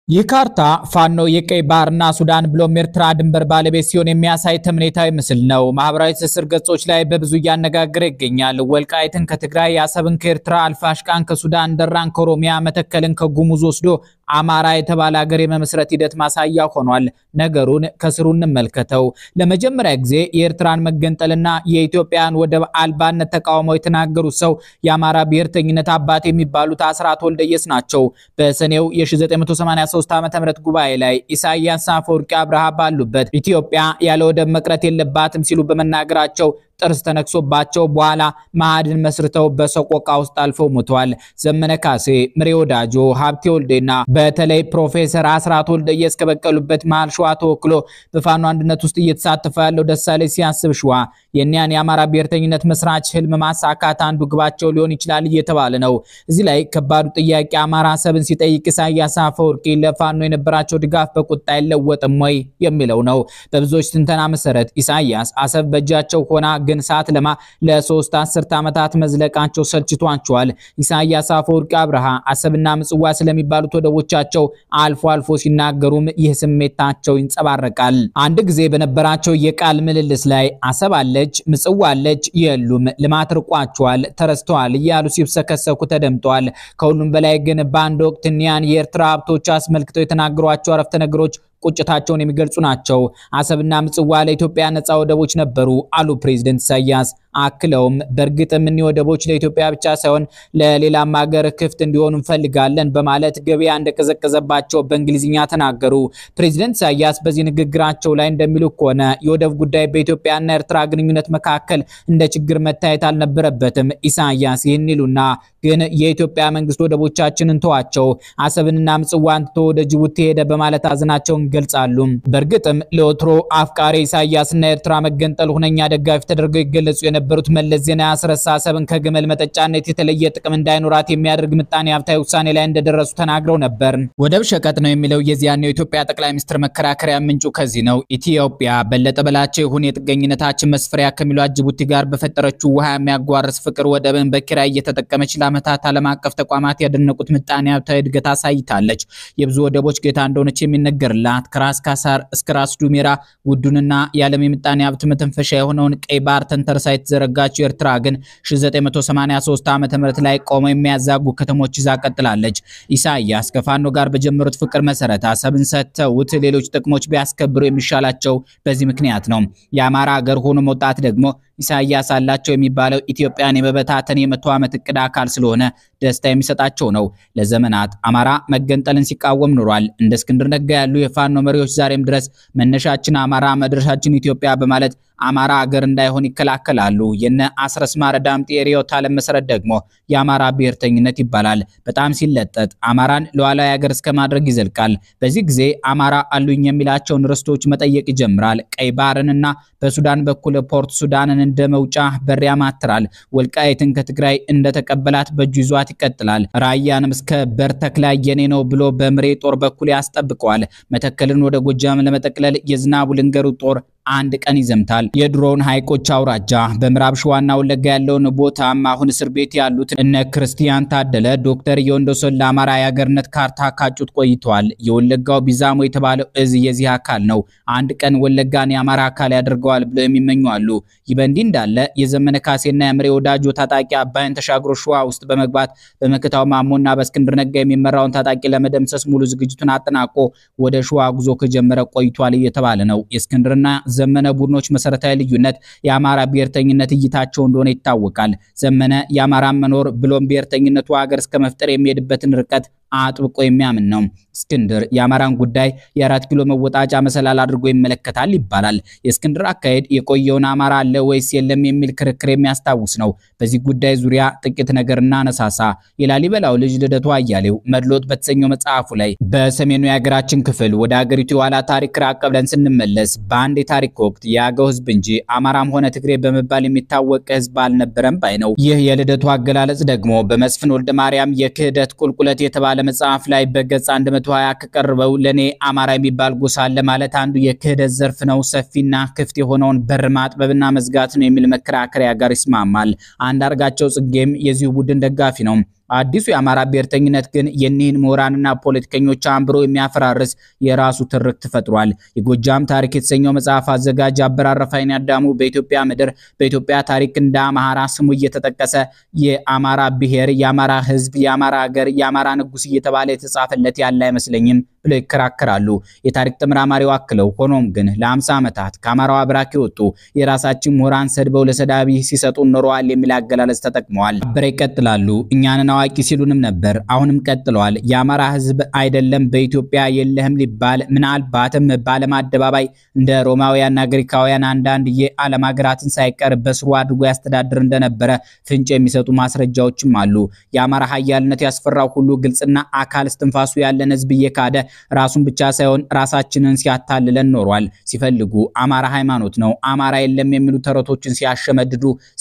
የካርታ ፋኖ የቀይ ባህርና ሱዳን ብሎም ኤርትራ ድንበር ባለቤት ሲሆን የሚያሳይ ተምኔታዊ ምስል ነው። ማህበራዊ ትስስር ገጾች ላይ በብዙ እያነጋገረ ይገኛል። ወልቃይትን ከትግራይ፣ አሰብን ከኤርትራ፣ አልፋሽቃን ከሱዳን፣ ደራን ከኦሮሚያ፣ መተከልን ከጉሙዝ ወስዶ አማራ የተባለ ሀገር የመመስረት ሂደት ማሳያ ሆኗል። ነገሩን ከስሩ እንመልከተው። ለመጀመሪያ ጊዜ የኤርትራን መገንጠልና የኢትዮጵያን ወደብ አልባነት ተቃውመው የተናገሩት ሰው የአማራ ብሔርተኝነት አባት የሚባሉት አስራት ወልደየስ ናቸው። በሰኔው የ1983 ዓ.ም ጉባኤ ላይ ኢሳያስ አፈወርቂ አብርሃ ባሉበት ኢትዮጵያ ያለ ወደብ መቅረት የለባትም ሲሉ በመናገራቸው ጥርስ ተነክሶባቸው በኋላ ማዕድን መስርተው በሰቆቃ ውስጥ አልፈው ሞተዋል። ዘመነ ካሴ፣ ምሬ ወዳጆ፣ ሀብቴ ወልዴና በተለይ ፕሮፌሰር አስራት ወልደየስ ከበቀሉበት መሃል ሸዋ ተወክሎ በፋኖ አንድነት ውስጥ እየተሳተፈ ያለው ደሳለኝ ሲያስብ ሸዋ የኒያን የአማራ ብሔርተኝነት መስራች ህልም ማሳካት አንዱ ግባቸው ሊሆን ይችላል እየተባለ ነው። እዚህ ላይ ከባዱ ጥያቄ አማራ አሰብን ሲጠይቅ ኢሳያስ አፈወርቂ ለፋኖ የነበራቸው ድጋፍ በቁጣ አይለወጥም ወይ የሚለው ነው። በብዙዎች ትንተና መሰረት ኢሳያስ አሰብ በእጃቸው ሆና ግን ሰዓት ለማ ለሶስት አስርት ዓመታት መዝለቃቸው ሰልችቷቸዋል። ኢሳያስ አፈወርቂ አብርሃ አሰብና ምጽዋ ስለሚባሉት ወደቦቻቸው አልፎ አልፎ ሲናገሩም ይህ ስሜታቸው ይንጸባረቃል። አንድ ጊዜ በነበራቸው የቃል ምልልስ ላይ አሰብ አለች፣ ምጽዋ አለች፣ የሉም፣ ልማት ርቋቸዋል፣ ተረስተዋል እያሉ ሲብሰከሰኩ ተደምጠዋል። ከሁሉም በላይ ግን በአንድ ወቅት ኒያን የኤርትራ ሀብቶች አስመልክተው የተናገሯቸው አረፍተ ነገሮች ቁጭታቸውን የሚገልጹ ናቸው። አሰብና ምጽዋ ለኢትዮጵያ ነፃ ወደቦች ነበሩ አሉ ፕሬዝዳንት ኢሳያስ። አክለውም በእርግጥም እኒ ወደቦች ለኢትዮጵያ ብቻ ሳይሆን ለሌላም ሀገር ክፍት እንዲሆኑ እንፈልጋለን በማለት ገበያ እንደቀዘቀዘባቸው በእንግሊዝኛ ተናገሩ። ፕሬዝዳንት ኢሳያስ በዚህ ንግግራቸው ላይ እንደሚሉ ከሆነ የወደብ ጉዳይ በኢትዮጵያና ኤርትራ ግንኙነት መካከል እንደ ችግር መታየት አልነበረበትም። ኢሳያስ ይህን ይሉና ግን የኢትዮጵያ መንግስት ወደቦቻችንን ተዋቸው፣ አሰብንና ምጽዋን ተወ ወደ ጅቡቲ ሄደ በማለት አዝናቸውን ገልጻሉ። በእርግጥም ለወትሮ አፍቃሪ ኢሳያስና ኤርትራ መገንጠል ሁነኛ ደጋፊ ተደርገው ይገለጹ የነበሩት መለስ ዜናዊ አስረሳ አሰብን ከግመል መጠጫነት የተለየ ጥቅም እንዳይኖራት የሚያደርግ ምጣኔ ሀብታዊ ውሳኔ ላይ እንደደረሱ ተናግረው ነበር። ወደብ ሸቀጥ ነው የሚለው የዚያኔው የኢትዮጵያ ጠቅላይ ሚኒስትር መከራከሪያ ምንጩ ከዚህ ነው። ኢትዮጵያ በለጠ በላቸው ይሁን የጥገኝነታችን መስፈሪያ ከሚሏት ጅቡቲ ጋር በፈጠረችው ውሃ የሚያጓርስ ፍቅር ወደብን በኪራይ እየተጠቀመች ለዓመታት ዓለም አቀፍ ተቋማት ያደነቁት ምጣኔ ሀብታዊ እድገት አሳይታለች። የብዙ ወደቦች ጌታ እንደሆነች የሚነገርላት ከራስ ካሳር እስከ ራስ ዱሜራ ውዱንና የዓለም የምጣኔ ሀብት መተንፈሻ የሆነውን ቀይ ባህር ተንተርሳ የተዘረጋችው ኤርትራ ግን 1983 ዓ.ም ላይ ቆመው የሚያዛጉ ከተሞች ይዛ ቀጥላለች። ኢሳያስ ከፋኖ ጋር በጀመሩት ፍቅር መሰረት አሰብን ሰጥተውት ሌሎች ጥቅሞች ቢያስከብሩ የሚሻላቸው በዚህ ምክንያት ነው። የአማራ ሀገር ሆኖ መውጣት ደግሞ ኢሳያስ አላቸው የሚባለው ኢትዮጵያን የመበታተን የ100 ዓመት እቅድ አካል ስለሆነ ደስታ የሚሰጣቸው ነው። ለዘመናት አማራ መገንጠልን ሲቃወም ኖሯል። እንደ እስክንድር ነጋ ያሉ የፋኖ መሪዎች ዛሬም ድረስ መነሻችን አማራ መድረሻችን ኢትዮጵያ በማለት አማራ ሀገር እንዳይሆን ይከላከላሉ። የነ አስረስ ማረ ዳምጤ ሪዮት ዓለም መሰረት ደግሞ የአማራ ብሔርተኝነት ይባላል። በጣም ሲለጠጥ አማራን ሉዓላዊ ሀገር እስከማድረግ ይዘልቃል። በዚህ ጊዜ አማራ አሉኝ የሚላቸውን ርስቶች መጠየቅ ይጀምራል። ቀይ ባህርንና በሱዳን በኩል ፖርት ሱዳንን እንደመውጫ በር ያማትራል። ወልቃይትን ከትግራይ እንደተቀበላት በእጁ ይዟት ይቀጥላል። ራያንም እስከ በርተክላይ የኔ ነው ብሎ በምሬ ጦር በኩል ያስጠብቀዋል። መተከልን ወደ ጎጃም ለመጠቅለል የዝናቡ ልንገሩ ጦር አንድ ቀን ይዘምታል። የድሮውን ሐይቆች አውራጃ በምዕራብ ሸዋና ወለጋ ያለውን ቦታም አሁን እስር ቤት ያሉት እነ ክርስቲያን ታደለ ዶክተር የወንዶሰን ለአማራ የሀገርነት ካርታ ካጩት ቆይተዋል። የወለጋው ቢዛሞ የተባለው እዝ የዚህ አካል ነው። አንድ ቀን ወለጋን የአማራ አካል ያደርገዋል ብለው የሚመኙ አሉ። ይህ በእንዲህ እንዳለ የዘመነ ካሴና የምሬ ወዳጆ ታጣቂ አባይን ተሻግሮ ሸዋ ውስጥ በመግባት በመከታው ማሞና በእስክንድር ነጋ የሚመራውን ታጣቂ ለመደምሰስ ሙሉ ዝግጅቱን አጠናቆ ወደ ሸዋ ጉዞ ከጀመረ ቆይቷል እየተባለ ነው። የእስክንድርና ዘመነ ቡድኖች መሰረታዊ ልዩነት የአማራ ብሔርተኝነት እይታቸው እንደሆነ ይታወቃል። ዘመነ የአማራ መኖር ብሎም ብሔርተኝነቱ ሀገር እስከ መፍጠር የሚሄድበትን ርቀት አጥብቆ የሚያምን ነው። እስክንድር የአማራን ጉዳይ የ4 ኪሎ መወጣጫ መሰላል አድርጎ ይመለከታል ይባላል። የእስክንድር አካሄድ የቆየውን አማራ አለ ወይስ የለም የሚል ክርክር የሚያስታውስ ነው። በዚህ ጉዳይ ዙሪያ ጥቂት ነገር እናነሳሳ። የላሊበላው ልጅ ልደቱ አያሌው መድሎት በተሰኘው መጽሐፉ ላይ በሰሜኑ የሀገራችን ክፍል ወደ ሀገሪቱ የኋላ ታሪክ ራቅ ብለን ስንመለስ በአንድ የታሪክ ወቅት የአገው ህዝብ እንጂ አማራም ሆነ ትግሬ በመባል የሚታወቅ ህዝብ አልነበረም ባይ ነው። ይህ የልደቱ አገላለጽ ደግሞ በመስፍን ወልደ ማርያም የክህደት ቁልቁለት የተባለ መጽሐፍ ላይ በገጽ 120 ከቀርበው ለኔ አማራ የሚባል ጎሳ አለ ማለት አንዱ የክህደት ዘርፍ ነው። ሰፊና ክፍት የሆነውን በር ማጥበብና መዝጋት ነው የሚል መከራከሪያ ጋር ይስማማል። አንዳርጋቸው ጽጌም የዚሁ ቡድን ደጋፊ ነው። አዲሱ የአማራ ብሔርተኝነት ግን የኒህን ምሁራንና ፖለቲከኞች አንብሮ የሚያፈራርስ የራሱ ትርክት ተፈጥሯል። የጎጃም ታሪክ የተሰኘው መጽሐፍ አዘጋጅ አበራረፋይን ያዳሙ በኢትዮጵያ ምድር በኢትዮጵያ ታሪክ እንደ አማራ ስሙ እየተጠቀሰ የአማራ ብሔር፣ የአማራ ህዝብ፣ የአማራ ሀገር፣ የአማራ ንጉስ እየተባለ የተጻፈለት ያለ አይመስለኝም ብለው ይከራከራሉ። የታሪክ ተመራማሪው አክለው ሆኖም ግን ለ50 ዓመታት ከአማራው አብራክ የወጡ የራሳችን ምሁራን ሰድበው ለሰዳቢ ሲሰጡ ኖረዋል የሚል አገላለጽ ተጠቅመዋል። አበረ ይቀጥላሉ። እኛንን አዋቂ ሲሉንም ነበር፣ አሁንም ቀጥለዋል። የአማራ ህዝብ አይደለም በኢትዮጵያ የለህም ሊባል ምናልባትም በዓለም አደባባይ እንደ ሮማውያንና ግሪካውያን አንዳንድ የዓለም ሀገራትን ሳይቀር በስሩ አድርጎ ያስተዳድር እንደነበረ ፍንጭ የሚሰጡ ማስረጃዎችም አሉ። የአማራ ኃያልነት ያስፈራው ሁሉ ግልጽና አካል እስትንፋሱ ያለን ህዝብ እየካደ ራሱን ብቻ ሳይሆን ራሳችንን ሲያታልለን ኖሯል። ሲፈልጉ አማራ ሃይማኖት ነው፣ አማራ የለም የሚሉ ተረቶችን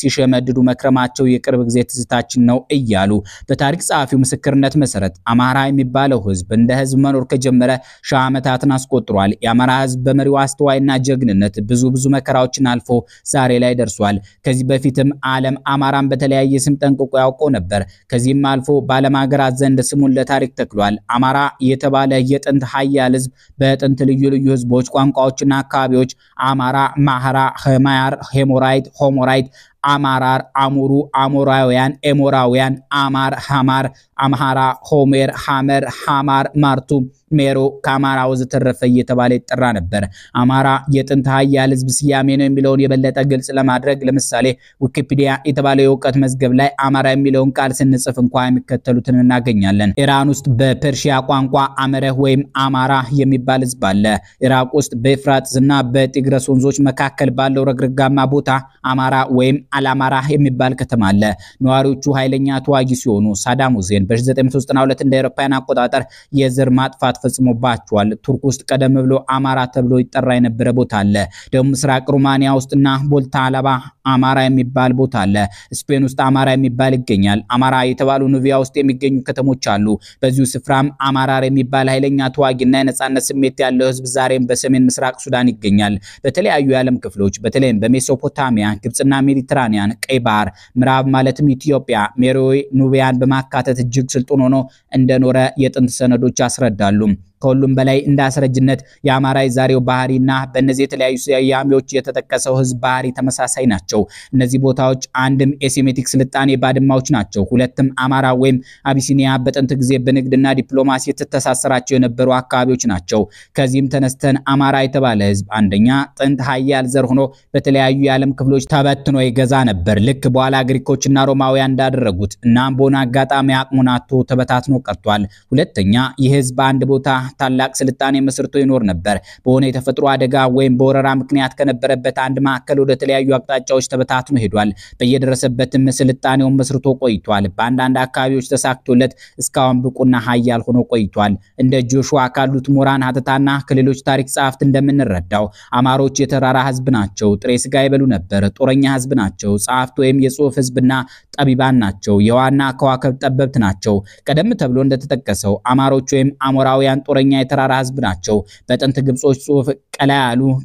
ሲሸመድዱ መክረማቸው የቅርብ ጊዜ ትዝታችን ነው እያሉ በታሪክ ጸሐፊው ምስክርነት መሰረት አማራ የሚባለው ህዝብ እንደ ህዝብ መኖር ከጀመረ ሺህ ዓመታትን አስቆጥሯል። የአማራ ህዝብ በመሪው አስተዋይና ጀግንነት ብዙ መከራዎችን አልፎ ዛሬ ላይ ደርሷል። ከዚህ በፊትም ዓለም አማራን በተለያየ ስም ጠንቅቆ ያውቀው ነበር። ከዚህም አልፎ በዓለም ሀገራት ዘንድ ስሙን ለታሪክ ተክሏል። አማራ የተባለ የጥንት ኃያል ህዝብ በጥንት ልዩ ህዝቦች፣ ቋንቋዎችና አካባቢዎች አማራ፣ ማህራ፣ ሄማያር፣ ሄሞራይት፣ ሆሞራይት፣ አማራር፣ አሙሩ፣ አሞራውያን፣ ኤሞራውያን፣ አማር፣ ሐማር፣ አምሃራ፣ ሆሜር፣ ሐመር፣ ሐማር፣ ማርቱ፣ ሜሮ፣ ካማራ ወዘተረፈ እየተባለ ይጠራ ነበር። አማራ የጥንት ኃያል ህዝብ ስያሜ ነው የሚለውን የበለጠ ግልጽ ለማድረግ ለምሳሌ ዊኪፒዲያ የተባለው የእውቀት መዝገብ ላይ አማራ የሚለውን ቃል ስንጽፍ እንኳን የሚከተሉትን እናገኛለን። ኢራን ውስጥ በፐርሺያ ቋንቋ አመረህ ወይም አማራ የሚባል ህዝብ አለ። ኢራቅ ውስጥ በኤፍራጥስና በቲግረስ ወንዞች መካከል ባለው ረግረጋማ ቦታ አማራ ወይም አላማራ የሚባል ከተማ አለ። ነዋሪዎቹ ኃይለኛ ተዋጊ ሲሆኑ ሳዳም ሁሴን በ1992 እንደ አውሮፓውያን አቆጣጠር የዘር ማጥፋት ፈጽሞባቸዋል። ቱርክ ውስጥ ቀደም ብሎ አማራ ተብሎ ይጠራ የነበረ ቦታ አለ። ደቡብ ምስራቅ ሩማኒያ ውስጥና ቦልታ አላባ አማራ የሚባል ቦታ አለ። ስፔን ውስጥ አማራ የሚባል ይገኛል። አማራ የተባሉ ኑቢያ ውስጥ የሚገኙ ከተሞች አሉ። በዚሁ ስፍራም አማራር የሚባል ኃይለኛ ተዋጊና የነጻነት ስሜት ያለው ህዝብ ዛሬም በሰሜን ምስራቅ ሱዳን ይገኛል። በተለያዩ የዓለም ክፍሎች በተለይም በሜሶፖታሚያ፣ ግብጽና ሜዲትራኒያን፣ ቀይ ባህር፣ ምዕራብ ማለትም ኢትዮጵያ፣ ሜሮዊ፣ ኑቢያን በማካተት እጅግ ስልጡን ሆኖ እንደኖረ የጥንት ሰነዶች ያስረዳሉ። ከሁሉም በላይ እንደ አስረጅነት የአማራ ዛሬው ባህሪና በእነዚህ የተለያዩ ስያሜዎች የተጠቀሰው ህዝብ ባህሪ ተመሳሳይ ናቸው። እነዚህ ቦታዎች አንድም የሴሜቲክ ስልጣኔ ባድማዎች ናቸው፣ ሁለትም አማራ ወይም አቢሲኒያ በጥንት ጊዜ በንግድና ዲፕሎማሲ የተተሳሰራቸው የነበሩ አካባቢዎች ናቸው። ከዚህም ተነስተን አማራ የተባለ ህዝብ አንደኛ ጥንት ኃያል ዘር ሆኖ በተለያዩ የዓለም ክፍሎች ተበትኖ ይገዛ ነበር፣ ልክ በኋላ ግሪኮችና ሮማውያን እንዳደረጉት። እናም በሆነ አጋጣሚ አቅሙን አጥቶ ተበታትኖ ቀርቷል። ሁለተኛ ይህ ህዝብ አንድ ቦታ ታላቅ ስልጣኔ መስርቶ ይኖር ነበር። በሆነ የተፈጥሮ አደጋ ወይም በወረራ ምክንያት ከነበረበት አንድ ማዕከል ወደ ተለያዩ አቅጣጫዎች ተበታትኖ ሄዷል። በየደረሰበትም ስልጣኔውን መስርቶ ቆይቷል። በአንዳንድ አካባቢዎች ተሳክቶለት እስካሁን ብቁና ኃያል ሆኖ ቆይቷል። እንደ ጆሹዋ ካሉት ምሁራን ሀተታና ከሌሎች ታሪክ ጸሐፍት እንደምንረዳው አማሮች የተራራ ህዝብ ናቸው። ጥሬ ስጋ ይበሉ ነበር። ጦረኛ ህዝብ ናቸው። ጸሐፍት ወይም የጽሑፍ ህዝብና ጠቢባን ናቸው። የዋና ከዋክብት ጠበብት ናቸው። ቀደም ተብሎ እንደተጠቀሰው አማሮች ወይም አሞራውያን ጦረኛ የተራራ ህዝብ ናቸው። በጥንት ግብጾች ጽሑፍ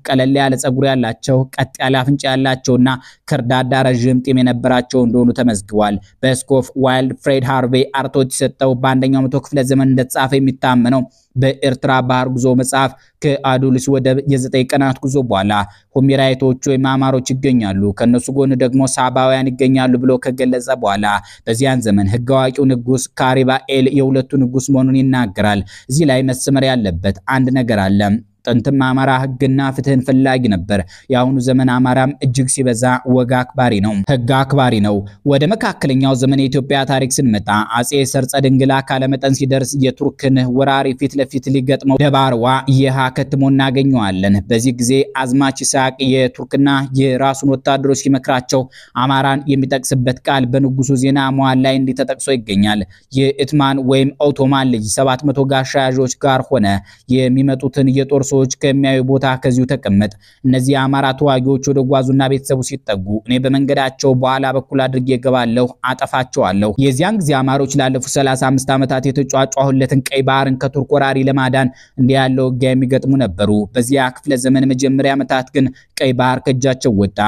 ቀለል ያለ ጸጉር ያላቸው፣ ቀጥ ያለ አፍንጫ ያላቸውና ከርዳዳ ረጅም ጢም የነበራቸው እንደሆኑ ተመዝግቧል። በስኮፍ ዋይልድ ፍሬድ ሃርቬይ አርቶት የሰጠው በአንደኛው መቶ ክፍለ ዘመን እንደተጻፈ የሚታመነው በኤርትራ ባህር ጉዞ መጽሐፍ ከአዱልስ ወደብ የ9 ቀናት ጉዞ በኋላ ሆሚራይቶች ወይም አማሮች ይገኛሉ፣ ከነሱ ጎን ደግሞ ሳባውያን ይገኛሉ ብሎ ከገለጸ በኋላ በዚያን ዘመን ህግ አዋቂው ንጉስ ካሪባኤል የሁለቱ ንጉስ መሆኑን ይናገራል። እዚህ ላይ መስመር ያለበት አንድ ነገር አለ። ጥንትም አማራ ህግና ፍትህን ፈላጊ ነበር። የአሁኑ ዘመን አማራም እጅግ ሲበዛ ወግ አክባሪ ነው፣ ህግ አክባሪ ነው። ወደ መካከለኛው ዘመን የኢትዮጵያ ታሪክ ስንመጣ አጼ ሰርጸ ድንግል አካለ መጠን ሲደርስ የቱርክን ወራሪ ፊት ለፊት ሊገጥመው ደባርዋ የሃ ከትሞ እናገኘዋለን። በዚህ ጊዜ አዝማች ይስሐቅ የቱርክና የራሱን ወታደሮች ሲመክራቸው አማራን የሚጠቅስበት ቃል በንጉሱ ዜና መዋዕል ላይ እንዲተጠቅሶ ይገኛል። የኢትማን ወይም ኦቶማን ልጅ 700 ጋሻ ያዦች ጋር ሆነ የሚመጡትን የጦር ሰዎች ከሚያዩ ቦታ ከዚሁ ተቀመጥ። እነዚህ አማራ ተዋጊዎች ወደ ጓዙና ቤተሰቡ ሲጠጉ እኔ በመንገዳቸው በኋላ በኩል አድርጌ ገባለሁ፣ አጠፋቸዋለሁ። የዚያን ጊዜ አማሮች ላለፉት 35 ዓመታት የተጫጫሁለትን ቀይ ባህርን ከቱርክ ወራሪ ለማዳን እንዲህ ያለው ውጊያ የሚገጥሙ ነበሩ። በዚያ ክፍለ ዘመን መጀመሪያ ዓመታት ግን ቀይ ባህር ከእጃቸው ወጣ።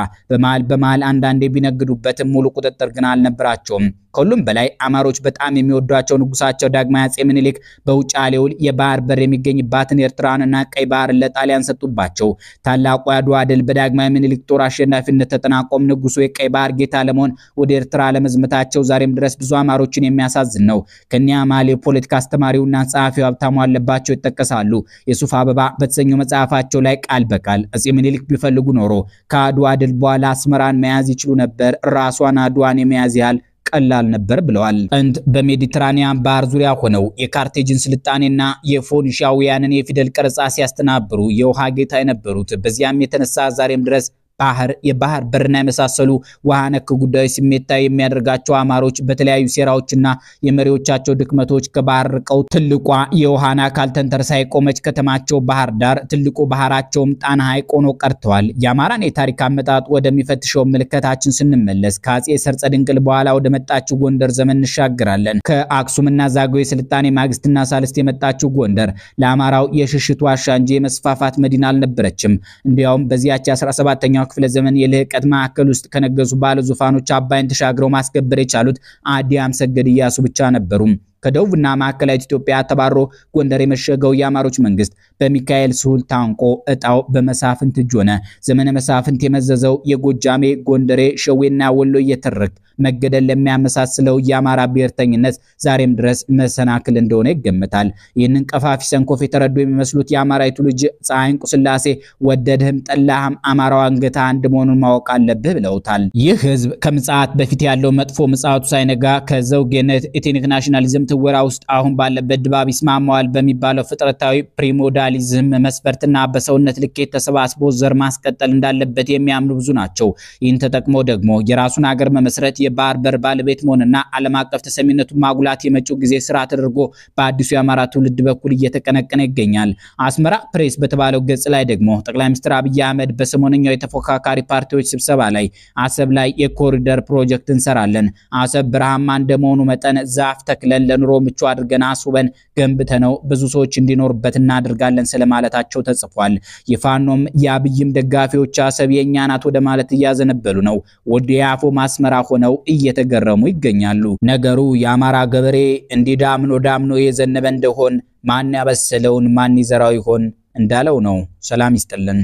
በመሃል አንዳንዴ ቢነግዱበትም ሙሉ ቁጥጥር ግን አልነበራቸውም። ከሁሉም በላይ አማሮች በጣም የሚወዷቸው ንጉሳቸው ዳግማዊ አፄ ምኒልክ በውጫሌ ውል የባህር በር የሚገኝባትን ኤርትራንና ቀይ ባህርን ለጣሊያን ሰጡባቸው። ታላቁ የአድዋ ድል በዳግማዊ ምኒልክ ጦር አሸናፊነት ተጠናቆም ንጉሱ የቀይ ባህር ጌታ ለመሆን ወደ ኤርትራ ለመዝመታቸው ዛሬም ድረስ ብዙ አማሮችን የሚያሳዝን ነው። ከኒያ ማሊ ፖለቲካ አስተማሪውና ጸሐፊው ሀብታሙ አለባቸው ይጠቀሳሉ። የሱፍ አበባ በተሰኘው መጽሐፋቸው ላይ ቃል በቃል አፄ ምኒልክ ቢፈልጉ ኖሮ ከአድዋ ድል በኋላ አስመራን መያዝ ይችሉ ነበር፣ ራሷን አድዋን የመያዝ ያህል ቀላል ነበር ብለዋል። ጥንት በሜዲትራኒያን ባህር ዙሪያ ሆነው የካርቴጅን ስልጣኔና የፎኒሻውያንን የፊደል ቀረጻ ሲያስተናብሩ የውሃ ጌታ የነበሩት በዚያም የተነሳ ዛሬም ድረስ የባህር በርና የመሳሰሉ ውሃ ነክ ጉዳዮች ስሜታዊ የሚያደርጋቸው አማሮች በተለያዩ ሴራዎችና የመሪዎቻቸው ድክመቶች ከባህር ርቀው ትልቋ የውሃን አካል ተንተርሳ የቆመች ከተማቸው ባህር ዳር ትልቁ ባህራቸውም ጣና ሐይቅ ሆኖ ቀርተዋል። የአማራን የታሪክ አመጣጥ ወደሚፈትሸው ምልከታችን ስንመለስ ከአፄ ሰርጸ ድንግል በኋላ ወደ መጣችው ጎንደር ዘመን እንሻገራለን። ከአክሱምና ዛጉዌ ስልጣኔ ማግስትና ሳልስት የመጣችው ጎንደር ለአማራው የሽሽት ዋሻ እንጂ የመስፋፋት መዲና አልነበረችም። እንዲያውም በዚያች 17ኛው ክፍለ ዘመን የልህቀት ማዕከል ውስጥ ከነገሱ ባለ ዙፋኖች አባይን ተሻግረው ማስከበር የቻሉት አዲያም ሰገድ ኢያሱ ብቻ ነበሩ። ከደቡብና ማዕከላዊ ኢትዮጵያ ተባሮ ጎንደር የመሸገው የአማሮች መንግስት በሚካኤል ስሁል ታንቆ እጣው በመሳፍንት እጅ ሆነ። ዘመነ መሳፍንት የመዘዘው የጎጃሜ ጎንደሬ ሸዌና ወሎ እየተረክ መገደል ለሚያመሳስለው የአማራ ብሔርተኝነት ዛሬም ድረስ መሰናክል እንደሆነ ይገመታል። ይህንን ቀፋፊ ሰንኮፍ የተረዱ የሚመስሉት የአማራይቱ ልጅ ፀሐይ እንቁ ስላሴ ወደድህም ጠላህም አማራው አንገታ አንድ መሆኑን ማወቅ አለብህ ብለውታል። ይህ ህዝብ ከምጽአት በፊት ያለው መጥፎ ምጽአቱ ሳይነጋ ከዘውጌነት ኤትኒክ ናሽናሊዝም ትወራ ውስጥ አሁን ባለበት ድባብ ይስማማዋል በሚባለው ፍጥረታዊ ፕሪሞዳሊዝም መስፈርትና በሰውነት ልኬት ተሰባስቦ ዘር ማስቀጠል እንዳለበት የሚያምኑ ብዙ ናቸው። ይህን ተጠቅሞ ደግሞ የራሱን ሀገር መመስረት የባህር በር ባለቤት መሆንና ዓለም አቀፍ ተሰሚነቱን ማጉላት የመጪው ጊዜ ስራ ተደርጎ በአዲሱ የአማራ ትውልድ በኩል እየተቀነቀነ ይገኛል። አስመራ ፕሬስ በተባለው ገጽ ላይ ደግሞ ጠቅላይ ሚኒስትር አብይ አህመድ በሰሞነኛው የተፎካካሪ ፓርቲዎች ስብሰባ ላይ አሰብ ላይ የኮሪደር ፕሮጀክት እንሰራለን፣ አሰብ በረሃማ እንደመሆኑ መጠን ዛፍ ተክለን ለኑሮ ምቹ አድርገን አስውበን ገንብተነው ብዙ ሰዎች እንዲኖርበት እናደርጋለን ስለማለታቸው ተጽፏል። የፋኖም የአብይም ደጋፊዎች አሰብ የኛ ናት ወደ ማለት እያዘነበሉ ነው። ወደ ያፎ ማስመራ ሆነው እየተገረሙ ይገኛሉ። ነገሩ የአማራ ገበሬ እንዲዳምኖ የዘነበ እንደሆን ማን ያበሰለውን ማን ይዘራው ይሆን እንዳለው ነው። ሰላም ይስጥልን።